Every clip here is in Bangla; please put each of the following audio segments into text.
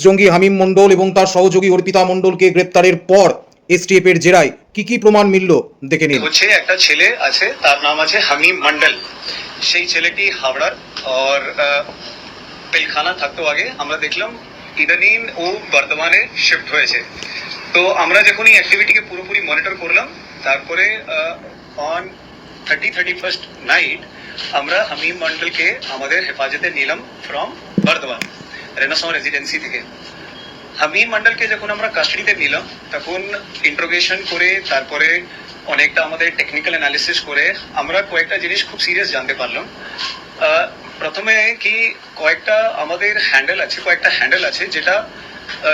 জঙ্গি হামিম মণ্ডল এবং তার সহযোগী অর্পিতা মণ্ডলকে গ্রেপ্তারের পর এসটিএফ এর জেরায় কি প্রমাণ মিলল দেখে নিন। হচ্ছে একটা ছেলে আছে, তার নাম আছে হামিম মণ্ডল। সেই ছেলেটি হাওড়ার और পিলখানা থাকতো আগে। আমরা দেখলাম ইদানিং ও বর্ধমানে শিফট হয়েছে। তো আমরা যখন এই অ্যাক্টিভিটিকে পুরোপুরি মনিটর করলাম, তারপরে অন 31st নাইট আমরা হামিম মণ্ডলকে আমাদের হেফাজতে নিলাম ফ্রম বর্ধমান রেনেসাঁ রেসিডেন্সি থেকে। হামিম মণ্ডলকে যখন আমরা কাস্টাডিতে নিলাম, তখন ইন্ট্রোগেশন করে তারপরে অনেকটা আমাদের টেকনিক্যাল অ্যানালিসিস করে আমরা কয়েকটা জিনিস খুব সিরিয়াস জানতে পারলাম। প্রথমে কি কয়েকটা আমাদের কয়েকটা হ্যান্ডেল আছে যেটা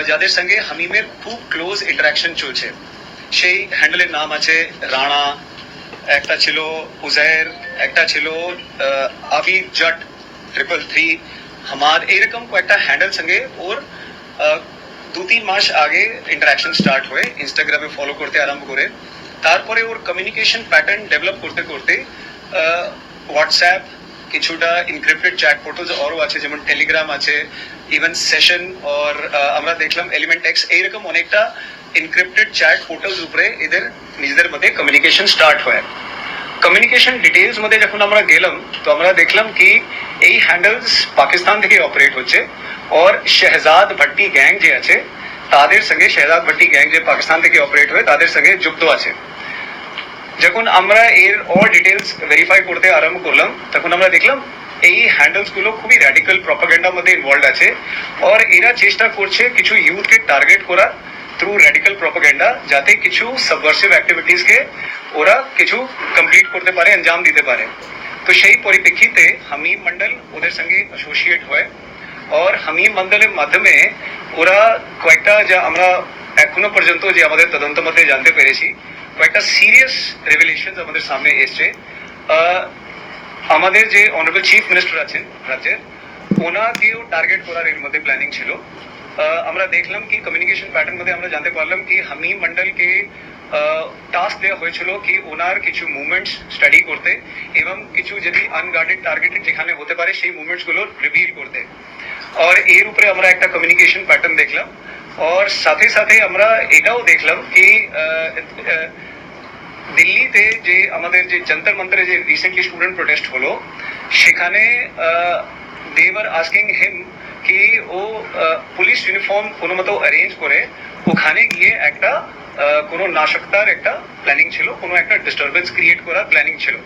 যাদের সঙ্গে হামিমের খুব ক্লোজ ইন্টারাকশন চলছে। সেই হ্যান্ডেলের নাম আছে রানা, একটা ছিল উজাইর, একটা ছিল আবির জট 333 হামাদ। এইরকম কয়েকটা হ্যান্ডেল সঙ্গে ওর 2-3 মাস আগে ইন্টারাকশন স্টার্ট হয়ে ইনস্টাগ্রামে ফলো করতে আরম্ভ করে তারপরে ওর কমিউনিকেশন প্যাটার্ন ডেভেলপ করতে করতে হোয়াটসঅ্যাপ, কিছুটা ইনক্রিপ্টেড চ্যাট পোর্টালস আরও আছে, যেমন টেলিগ্রাম আছে, ইভেন সেশন, और আমরা দেখলাম এলিমেন্ট এক্স, এইরকম অনেকটা ইনক্রিপ্টেড চ্যাট পোর্টালস উপরে এদের নিজেদের মধ্যে কমিউনিকেশন স্টার্ট হয়। কমিউনিকেশন ডিটেলস মধ্যে যখন আমরা গেলাম, তো আমরা দেখলাম কি এই হ্যান্ডেলস পাকিস্তান থেকে অপারেট হচ্ছে, और শেহজাদ ভট্টি গ্যাং যে আছে তাদের সঙ্গে, শেহজাদ ভট্টি গ্যাং যে পাকিস্তান থেকে অপারেট হয় তাদের সঙ্গে যুক্ত আছে। যখন আমরা এর অর ডিটেলস ভেরিফাই করতে আরম্ভ করলাম, তখন আমরা দেখলাম এই হ্যান্ডেলস গুলো খুবই র্যাডিক্যাল প্রপাগান্ডার মধ্যে ইনভলভ আছে, और এরা চেষ্টা করছে কিছু ইউথকে টার্গেট করা থ্রু র্যাডিক্যাল প্রপাগান্ডা, যাতে কিছু সাবভার্সিভ অ্যাক্টিভিটিস কে ওরা কিছু কমপ্লিট করতে পারে, আঞ্জাম দিতে পারে। তো সেই পরিপ্রেক্ষিতে হামিম মণ্ডল ওদের সঙ্গে অ্যাসোসিয়েট হয়, और হামিম মণ্ডলের মাধ্যমে ওরা কয়েকটা যা আমরা এখনো পর্যন্ত যে আমাদের তদন্ত মধ্যে জানতে পেরেছি, কয়েকটা সিরিয়াস রেভেলেশন আমাদের সামনে এসছে। আমাদের যে অনারেবল চিফ মিনিস্টার আছেন রাজ্যের, ওনাকেও টার্গেট করার এর মধ্যে প্ল্যানিং ছিল। আমরা দেখলাম কি কমিউনিকেশন প্যাটার্ন মধ্যে আমরা জানতে পারলাম কি হামিম মণ্ডলকে টাস্ক দেওয়া হয়েছিল কি ওনার কিছু মুভমেন্টস স্টাডি করতে এবং কিছু যদি আনগার্ডেড টার্গেটেড যেখানে হতে পারে সেই মুভমেন্টস গুলো রিভিল করতে, और এর উপরে আমরা একটা কমিউনিকেশন প্যাটার্ন দেখলাম। और সাথে সাথে আমরা এটাও দেখলাম কি দিল্লিতে যে আমাদের যে যন্তর মন্তরে যে রিসেন্টলি স্টুডেন্ট প্রোটেস্ট হলো, সেখানে দে ওয়ার আস্কিং হিম কি ও পুলিশ ইউনিফর্ম কোনো মতো অ্যারেঞ্জ করে ওখানে গিয়ে একটা কোনো নাশকতার একটা প্ল্যানিং ছিল, কোনো একটা ডিস্টারবেন্স ক্রিয়েট করার প্ল্যানিং ছিল।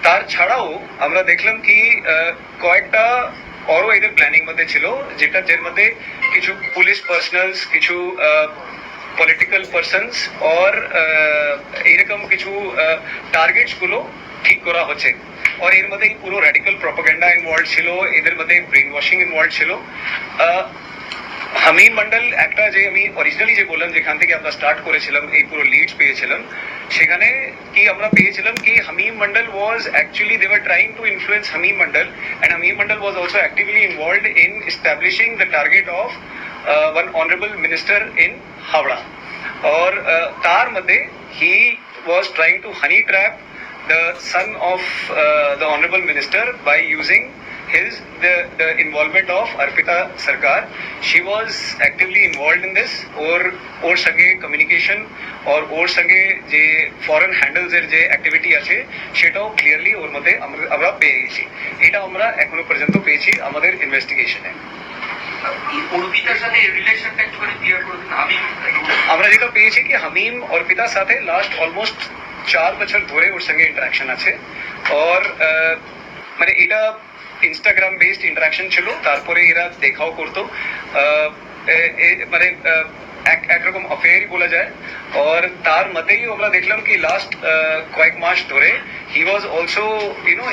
তার ছাড়াও আমরা দেখলাম কি কয়েকটা আরও এদের প্ল্যানিং মধ্যে ছিল, যের মধ্যে কিছু পুলিশ পার্সোনালস, কিছু পলিটিক্যাল পার্সনস, और এইরকম কিছু টার্গেটস গুলো ঠিক করা হচ্ছে। और এর মধ্যে পুরো র্যাডিক্যাল প্রপাগান্ডা ইনভলভ ছিল, এদের মধ্যে ব্রেন ওয়াশিং ইনভলভ ছিল। হামিম মণ্ডল একটা যে আমি অরিজিনালি যে বললাম যেখান থেকে আমরা স্টার্ট করেছিলাম, এই পুরো লিডস পেয়েছিলাম, সেখানে কি আমরা পেয়েছিলাম কি Hamim Mondal was actually they were trying to influence Hamim Mondal, and Hamim Mondal was also actively involved in establishing the target of one honorable minister in Havra, और तार मध्य he was trying to honey trap the son of the honorable minister by using the involvement of Arpita Sarkar. She was actively involved in this, और संगे communication और संगे जे foreign handles এর যে activity আছে সেটাও ক্লিয়ারলি ওর মধ্যে আমরা পেয়ে গেছি। এটা আমরা এখনো পর্যন্ত পেয়েছি আমাদের ইনভেস্টিগেশনে। আমরা যেটা পেয়েছি কি হামিম অর্পিতার সাথে লাস্ট অলমোস্ট 4 বছর ধরে ওর সঙ্গে ইন্টারাকশন আছে, और মানে এটা ইনস্টাগ্রাম বেসড ইন্টারাকশন ছিল। তারপরে এরা দেখাও করতো, মানে একরকম অফেয়ারই বলা যায়। और তার মধ্যেই আমরা দেখলাম কি লাস্ট কয়েক মাস ধরে হি ওয়াজ অলসো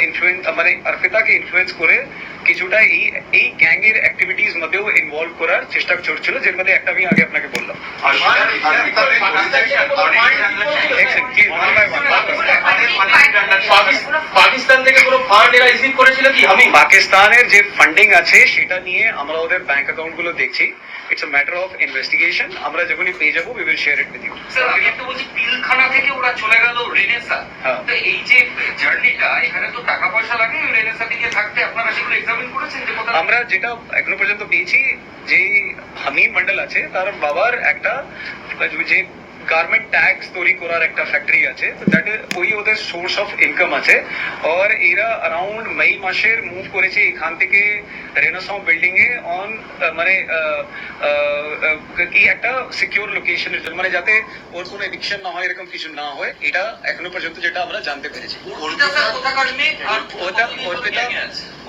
ইনফ্লুয়েন্স, মানে অর্পিতাকে ইনফ্লুয়েন্স করে কিছুটা এই গ্যাংয়ের অ্যাক্টিভিটিস মধ্যেও ইনভলভ করার চেষ্টা চলছিল, যের মধ্যে একটা আমি আগে আপনাকে বললাম। পাকিস্তান থেকে কোনো ফান্ড এরা রিসিভ করেছিল কি? আমি পাকিস্তানের যে ফান্ডিং আছে সেটা নিয়ে আমরা ওদের ব্যাংক অ্যাকাউন্ট গুলো দেখছি। It's a matter of investigation. আমরা যখনই পেয়ে যাবো we will share it with you. Sir আমি একটা বলছি, পিলখানা থেকে ওরা চলে গেল রেনেসাঁ, তো এই যে জার্নিটা, এখানে তো টাকা পয়সা লাগে রেনেসাঁ দিকে থাকতে, আপনারা সেগুলো এক্সামিন করেছেন? যে আমরা যেটা এখনো পর্যন্ত পেয়েছি যে হামিম মন্ডল আছে তার বাবার একটা যে গার্মেন্ট ট্যাক্স তৈরি করার একটা ফ্যাক্টরি আছে, তো দ্যাট ওই ওদের সোর্স অফ ইনকাম আছে। আর এরা অ্যারাউন্ড মে মাসের মুভ করেছে এখান থেকে রেনেসাঁ বিল্ডিং এ অন মানে কি একটা সিকিউর লোকেশনের জন্য, মানে যাতে ওর কোনো এডিকশন না হয়, এরকম কিছু না হয়, এটা এখনো পর্যন্ত যেটা আমরা জানতে পেরেছি।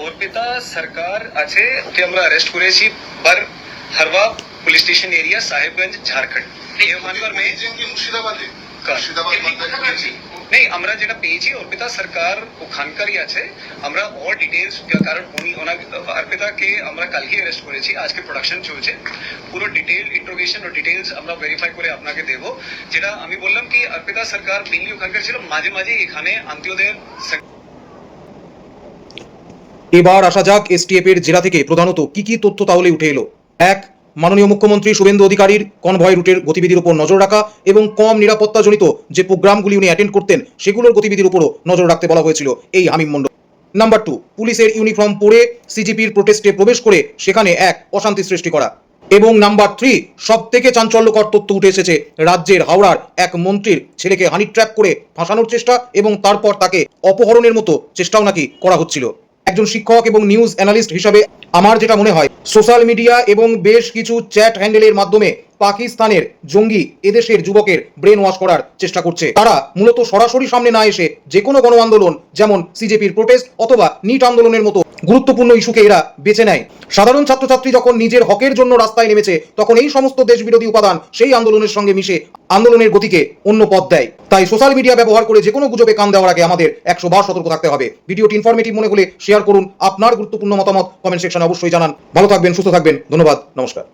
অর্পিতা সরকার আছে, ওকে আমরা অ্যারেস্ট করেছি Harba police station area, Sahebganj, Jharkhand. নেই, আমরা যেটা পেয়েছি অর্পিতা সরকার ওখানকারই আছে। আমরা অল ডিটেলস, কারণ উনি অর্পিতাকে আমরা কালকে অ্যারেস্ট করেছি, আজকে প্রোডাকশন চলছে, পুরো ডিটেল ইন্ট্রোগেশন ও ডিটেলস আমরা ভেরিফাই করে আপনাকে দেবো। যেটা আমি বললাম কি অর্পিতা সরকার মেনলি ওখানকার ছিল, মাঝে মাঝে এখানে অন্ত্যোদয়ের। এবার আসা যাক এসটিএফ এর জেলা থেকে প্রধানত কি কি তথ্য তাহলে উঠে এলো। এক, মাননীয় মুখ্যমন্ত্রী শুভেন্দু অধিকারীর কনভয় রুটের গতিবিধির উপর নজর রাখা এবং কম নিরাপত্তাজনিত যে প্রোগ্রামগুলি উনি অ্যাটেন্ড করতেন সেগুলোর গতিবিধির উপরও নজর রাখতে বলা হয়েছিল এই হামিম মণ্ডল। নাম্বার 2, পুলিশের ইউনিফর্ম পরে সিজিপির প্রোটেস্টে প্রবেশ করে সেখানে এক অশান্তি সৃষ্টি করা। এবং নাম্বার 3, সব থেকে চাঞ্চল্যকর তথ্য উঠে এসেছে রাজ্যের হাওড়ার এক মন্ত্রীর ছেলেকে হানি ট্র্যাপ করে ফাঁসানোর চেষ্টা এবং তারপর তাকে অপহরণের মতো চেষ্টাও নাকি করা হচ্ছিল। একজন শিক্ষক এবং নিউজ অ্যানালিস্ট হিসাবে আমার যেটা মনে হয়, সোশ্যাল মিডিয়া এবং বেশ কিছু চ্যাট হ্যান্ডেলের মাধ্যমে পাকিস্তানের জঙ্গি এদেশের যুবকের ব্রেন ওয়াশ করার চেষ্টা করছে। তারা মূলত সরাসরি সামনে না এসে যে কোনো গণ আন্দোলন, যেমন সিজেপির প্রোটেস্ট অথবা নিট আন্দোলনের মতো গুরুত্বপূর্ণ ইস্যুকে এরা বেছে নেয়। সাধারণ ছাত্রছাত্রী যখন নিজের হকের জন্য রাস্তায় নেমেছে, তখন এই সমস্ত দেশবিরোধী উপাদান সেই আন্দোলনের সঙ্গে মিশে আন্দোলনের গতিকে অন্য পথ দেয়। তাই সোশ্যাল মিডিয়া ব্যবহার করে যে কোনো গুজবে কান দেওয়ার আগে আমাদের 100 বার সতর্ক থাকতে হবে। ভিডিওটি ইনফরমেটিভ মনে হলে শেয়ার করুন, আপনার গুরুত্বপূর্ণ মতামত কমেন্ট সেকশনে অবশ্যই জানান। ভালো থাকবেন, সুস্থ থাকবেন, ধন্যবাদ, নমস্কার।